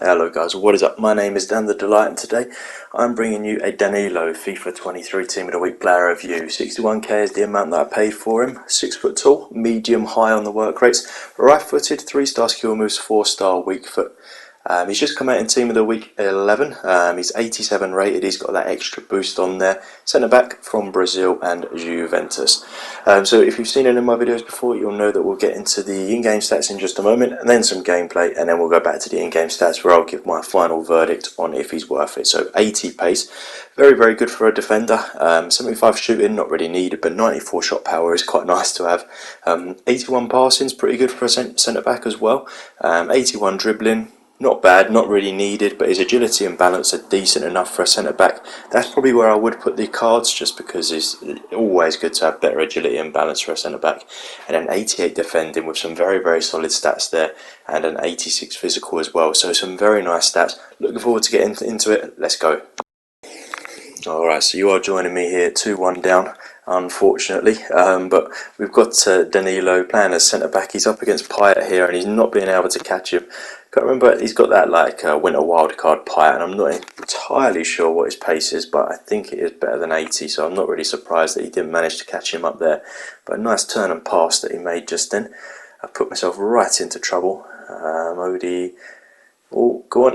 Hello guys, what is up? My name is Dan the Delight, and today I'm bringing you a Danilo FIFA 23 Team of the Week player review. 61k is the amount that I paid for him. 6 foot tall, medium high on the work rates, right footed, 3-star skill moves, 4-star weak foot. He's just come out in Team of the Week 11. He's 87 rated. He's got that extra boost on there. Centre back from Brazil and Juventus. So if you've seen any of my videos before, you'll know that we'll get into the in-game stats in just a moment, and then some gameplay, and then we'll go back to the in-game stats where I'll give my final verdict on if he's worth it. So 80 pace, very good for a defender. 75 shooting, not really needed, but 94 shot power is quite nice to have. 81 passing is pretty good for a centre back as well. 81 dribbling. Not bad, not really needed, but his agility and balance are decent enough for a centre-back. That's probably where I would put the cards, just because it's always good to have better agility and balance for a centre-back. And an 88 defending with some very solid stats there, and an 86 physical as well. So some very nice stats. Looking forward to getting into it. Let's go. Alright, so you are joining me here, 2-1 down, unfortunately, but we've got Danilo playing as centre-back. He's up against Payet here, and he's not being able to catch him. Can't remember, he's got that like winter wildcard Payet, and I'm not entirely sure what his pace is, but I think it is better than 80, so I'm not really surprised that he didn't manage to catch him up there. But a nice turn and pass that he made just then. I put myself right into trouble. Modi, oh, go on.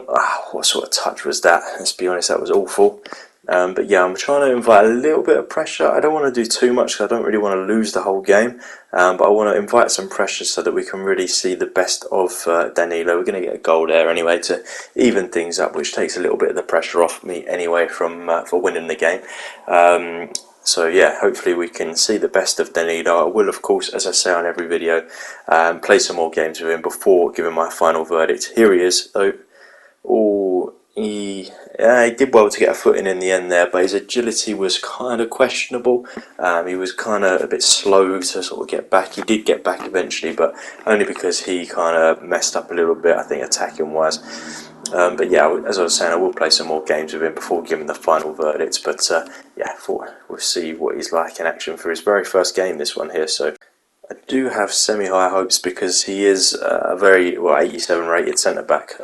What sort of touch was that? Let's be honest, that was awful. But yeah, I'm trying to invite a little bit of pressure. I don't want to do too much because I don't really want to lose the whole game. But I want to invite some pressure so that we can really see the best of Danilo. We're going to get a goal there anyway to even things up, which takes a little bit of the pressure off me anyway for winning the game. So yeah, hopefully we can see the best of Danilo. I will, of course, as I say on every video, play some more games with him before giving my final verdict. Here he is, though. Oh, he did well to get a footing in the end there, but his agility was kind of questionable. He was kind of a bit slow to sort of get back. He did get back eventually, but only because he kind of messed up a little bit, I think, attacking wise. But yeah, as I was saying, I will play some more games with him before giving the final verdicts. But yeah, we'll see what he's like in action for his very first game, this one here. So I do have semi-high hopes because he is a very 87 rated centre-back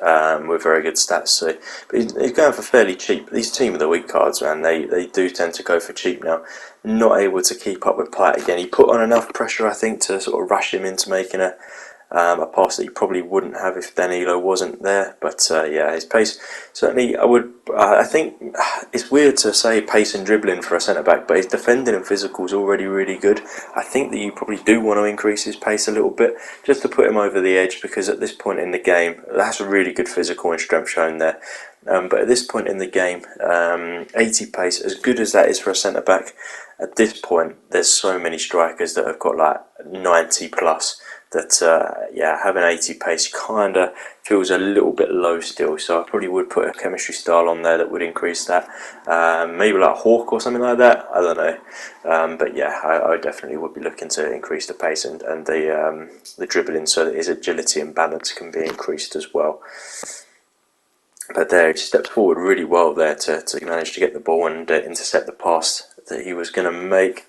with very good stats. So, but he's going for fairly cheap. These Team of the Week cards, man, they do tend to go for cheap now. Not able to keep up with Payet again. He put on enough pressure, I think, to sort of rush him into making a pass that he probably wouldn't have if Danilo wasn't there. But yeah, his pace, certainly I think it's weird to say pace and dribbling for a centre-back, but his defending and physical is already really good. I think that you probably do want to increase his pace a little bit, just to put him over the edge, because at this point in the game, that's a really good physical and strength shown there. But at this point in the game, 80 pace, as good as that is for a centre-back, at this point, there's so many strikers that have got like 90 plus, that yeah, having 80 pace kind of feels a little bit low still. So I probably would put a chemistry style on there that would increase that, maybe like Hawk or something like that, I don't know. But yeah, I definitely would be looking to increase the pace and the dribbling, so that his agility and balance can be increased as well. But there, he stepped forward really well there to manage to get the ball and intercept the pass that he was going to make.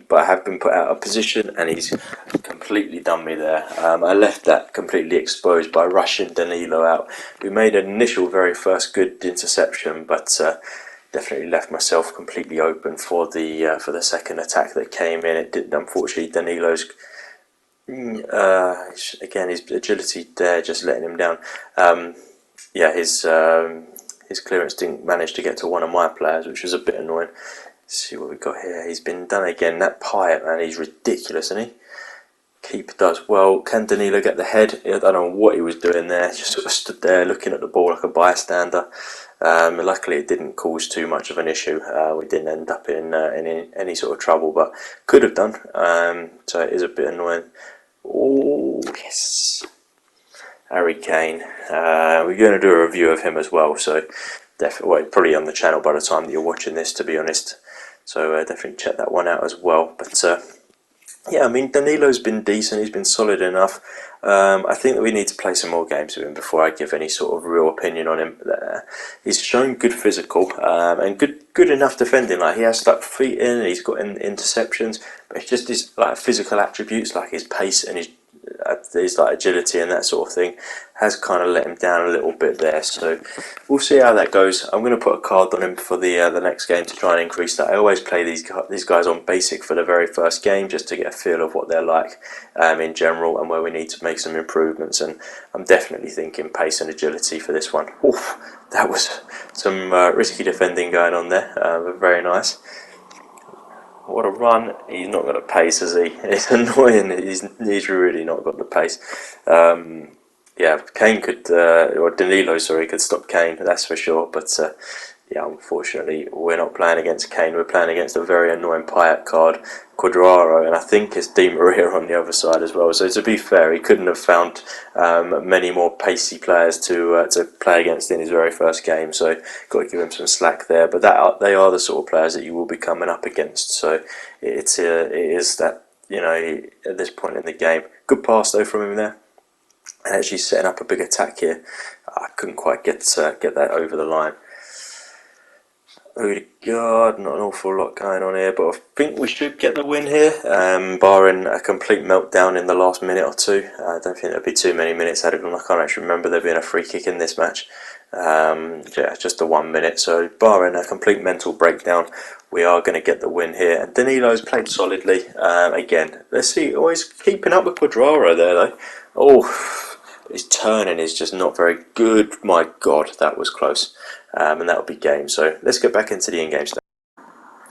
But I have been put out of position, and he's completely done me there. I left that completely exposed by rushing Danilo out, who made an initial very first good interception, but definitely left myself completely open for the second attack that came in. It did, unfortunately, Danilo's again, his agility there just letting him down. Yeah, his clearance didn't manage to get to one of my players, which was a bit annoying. Let's see what we've got here. He's been done again. That Payet, man, he's ridiculous, isn't he? Keeper does well. Can Danilo get the head? I don't know what he was doing there. Just sort of stood there looking at the ball like a bystander. Luckily, it didn't cause too much of an issue. We didn't end up in any sort of trouble, but could have done. So it is a bit annoying. Oh, yes. Harry Kane. We're going to do a review of him as well, so definitely, well, probably on the channel by the time that you're watching this, to be honest. So definitely check that one out as well. But yeah, I mean, Danilo's been decent. He's been solid enough. I think that we need to play some more games with him before I give any sort of real opinion on him. He's shown good physical and good enough defending. Like, he has stuck feet in, and he's got interceptions, but it's just his like physical attributes, like his pace and his his like agility and that sort of thing has kind of let him down a little bit there. So we'll see how that goes. I'm going to put a card on him for the next game to try and increase that. I always play these guys on basic for the very first game just to get a feel of what they're like in general and where we need to make some improvements. And I'm definitely thinking pace and agility for this one. Oof, that was some risky defending going on there, but very nice. What a run. He's not got the pace, has he? It's annoying. He's really not got the pace. Yeah, Kane could, or Danilo, sorry, could stop Kane, that's for sure. But yeah, unfortunately, we're not playing against Kane. We're playing against a very annoying Payet card, Quadraro, and I think it's Di Maria on the other side as well. So to be fair, he couldn't have found many more pacey players to play against in his very first game. So got to give him some slack there. But they are the sort of players that you will be coming up against. So it is that, you know, at this point in the game, good pass though from him there. And actually setting up a big attack here. I couldn't quite get that over the line. Odegaard, not an awful lot going on here, but I think we should get the win here, barring a complete meltdown in the last minute or two. I don't think there'll be too many minutes added on. I can't actually remember there being a free kick in this match. Yeah, just the 1 minute, so barring a complete mental breakdown, we are going to get the win here. And Danilo's played solidly. Again, let's see, always keeping up with Quadraro there though. Oh, his turning is just not very good. My God, that was close. And that'll be game. So let's get back into the in-game stuff.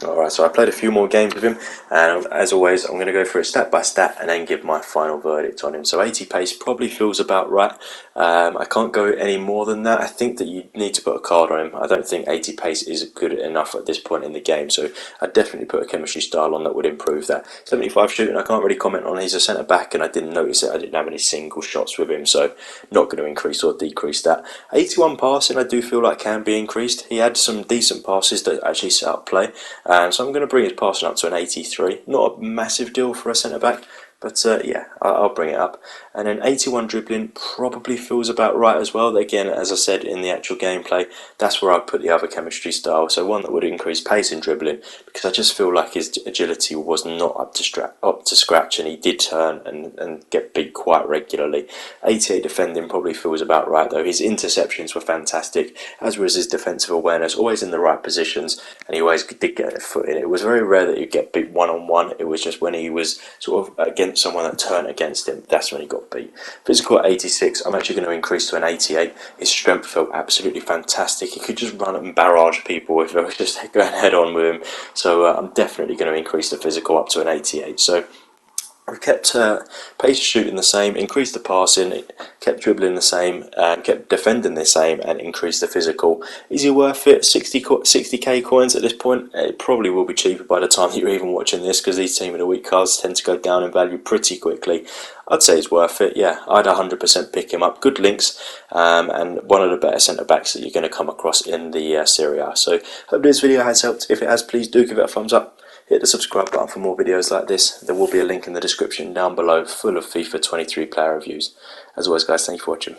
Alright, so I played a few more games with him, and as always I'm going to go through it stat by stat and then give my final verdict on him. So 80 pace probably feels about right. I can't go any more than that. I think that you need to put a card on him. I don't think 80 pace is good enough at this point in the game, so I'd definitely put a chemistry style on that would improve that. 75 shooting, I can't really comment on. He's a centre back and I didn't notice it. I didn't have any single shots with him, so not going to increase or decrease that. 81 passing I do feel like can be increased. He had some decent passes that actually set up play. So I'm going to bring his passing up to an 83. Not a massive deal for a centre-back, but yeah, I'll bring it up. And then 81 dribbling probably feels about right as well. Again, as I said in the actual gameplay, that's where I put the other chemistry style. So one that would increase pace in dribbling, because I just feel like his agility was not up to scratch, and he did turn and get beat quite regularly. 88 defending probably feels about right though. His interceptions were fantastic, as was his defensive awareness, always in the right positions, and he always did get a foot in. It was very rare that he'd get beat one-on-one. It was just when he was sort of against someone that turned against him, that's when he got beat. Physical at 86, I'm actually going to increase to an 88. His strength felt absolutely fantastic. He could just run and barrage people if I was just going head on with him. So I'm definitely going to increase the physical up to an 88. So I've kept pace shooting the same, increased the passing, kept dribbling the same, and kept defending the same, and increased the physical. Is he worth it? 60k coins at this point? It probably will be cheaper by the time that you're even watching this, because these Team of the Week cards tend to go down in value pretty quickly. I'd say it's worth it, yeah. I'd 100% pick him up. Good links, and one of the better centre-backs that you're going to come across in the Serie. So hope this video has helped. If it has, please do give it a thumbs up. Hit the subscribe button for more videos like this. There will be a link in the description down below full of FIFA 23 player reviews. As always guys, thank you for watching.